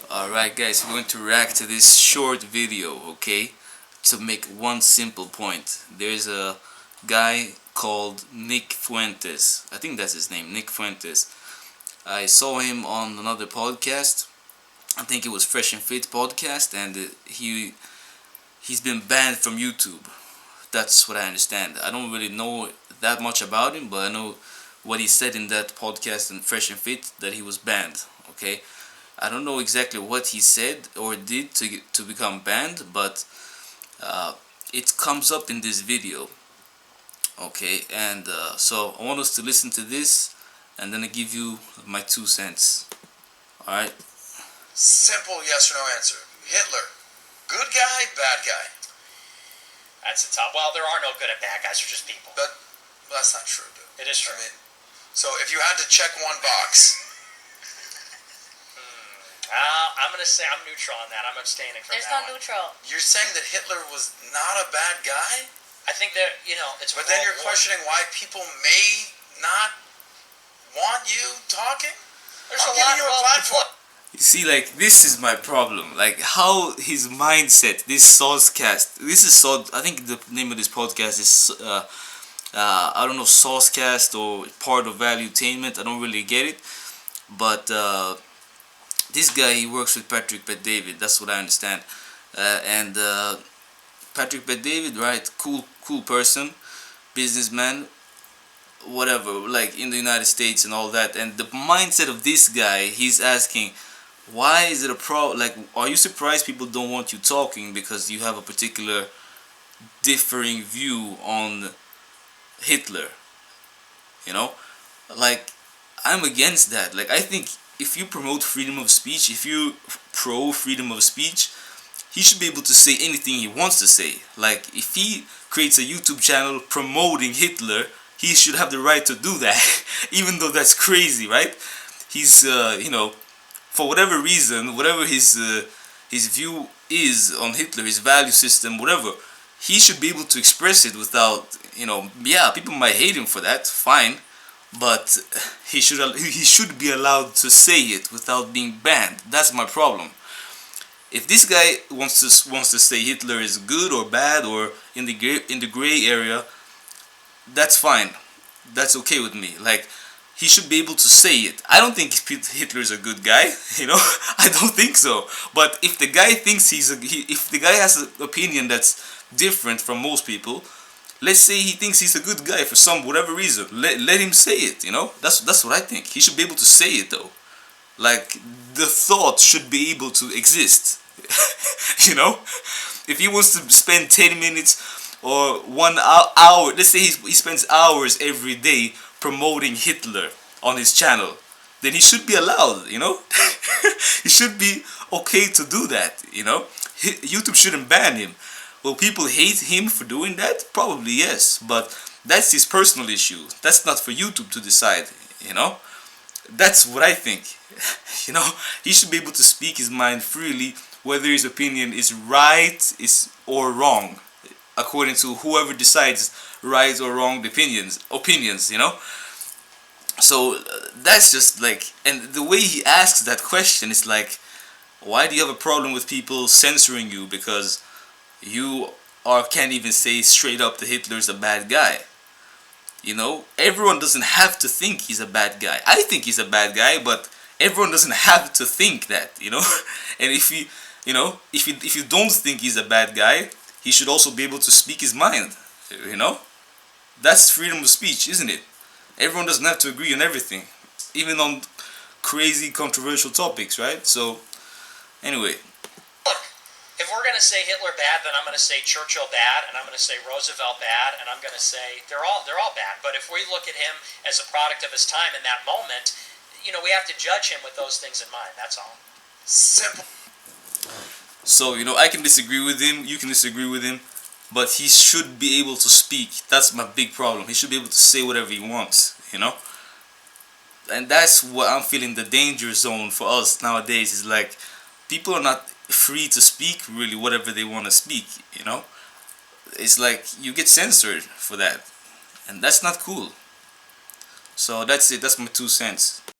Alright guys, we're going to react to this short video, okay? To make one simple point. There's a guy called Nick Fuentes. I think that's his name, Nick Fuentes. I saw him on another podcast. I think it was Fresh and Fit podcast, and he's been banned from YouTube. That's what I understand. I don't really know that much about him, but I know what he said in that podcast in Fresh and Fit, that he was banned, okay? I don't know exactly what he said or did to become banned, but it comes up in this video, okay? And so I want us to listen to this, and then I give you my 2 cents. All right. Simple yes or no answer. Hitler, good guy, bad guy? That's the top. Well, there are no good and bad guys. They're just people. But that's not true, dude. It is true. I mean, so if you had to check one box. I'm going to say I'm neutral on that. I'm abstaining from There's that no one. neutral. You're saying that Hitler was not a bad guy? I think that, it's... But then you're questioning why people may not want you talking? There's I'm a giving lot... you a platform. You see, like, this is my problem. Like, how his mindset, this Saucecast, I think the name of this podcast is, I don't know, Saucecast or part of Valuetainment. I don't really get it. But, this guy, he works with Patrick Bet-David. That's what I understand. And Patrick Bet-David, right? Cool person, businessman, whatever. Like in the United States and all that. And the mindset of this guy, he's asking, why is it a problem? Like, are you surprised people don't want you talking because you have a particular differing view on Hitler? You know, like, I'm against that. Like, I think if you promote freedom of speech, if you pro freedom of speech, he should be able to say anything he wants to say. Like, if he creates a YouTube channel promoting Hitler, he should have the right to do that, even though that's crazy, right? He's, for whatever reason, whatever his view is on Hitler, his value system, whatever, he should be able to express it without, yeah, people might hate him for that, fine. But he should be allowed to say it without being banned. That's my problem. If this guy wants to say Hitler is good or bad or in the gray area, that's fine. That's okay with me. Like, he should be able to say it. I don't think Hitler is a good guy. I don't think so. But if the guy thinks if the guy has an opinion that's different from most people. Let's say he thinks he's a good guy for whatever reason. Let him say it, That's what I think. He should be able to say it, though. Like, the thought should be able to exist. If he wants to spend 10 minutes or 1 hour, let's say he spends hours every day promoting Hitler on his channel, then he should be allowed, He should be okay to do that, YouTube shouldn't ban him. Will people hate him for doing that? Probably yes, but that's his personal issue. That's not for YouTube to decide, That's what I think. He should be able to speak his mind freely, whether his opinion is right or wrong, according to whoever decides right or wrong opinions, So that's just like, and the way he asks that question is like, why do you have a problem with people censoring you because you can't even say straight up that Hitler's a bad guy? Everyone doesn't have to think he's a bad guy. I think he's a bad guy, but everyone doesn't have to think that, And if you don't think he's a bad guy, he should also be able to speak his mind, That's freedom of speech, isn't it? Everyone doesn't have to agree on everything, even on crazy controversial topics, right? So, anyway. If we're going to say Hitler bad, then I'm going to say Churchill bad, and I'm going to say Roosevelt bad, and I'm going to say they're all bad. But if we look at him as a product of his time in that moment, we have to judge him with those things in mind. That's all. Simple. So, I can disagree with him, you can disagree with him, but he should be able to speak. That's my big problem. He should be able to say whatever he wants, And that's what I'm feeling the danger zone for us nowadays, is like, people are not free to speak really whatever they want to speak, It's like you get censored for that, and that's not cool. So that's it. That's my 2 cents.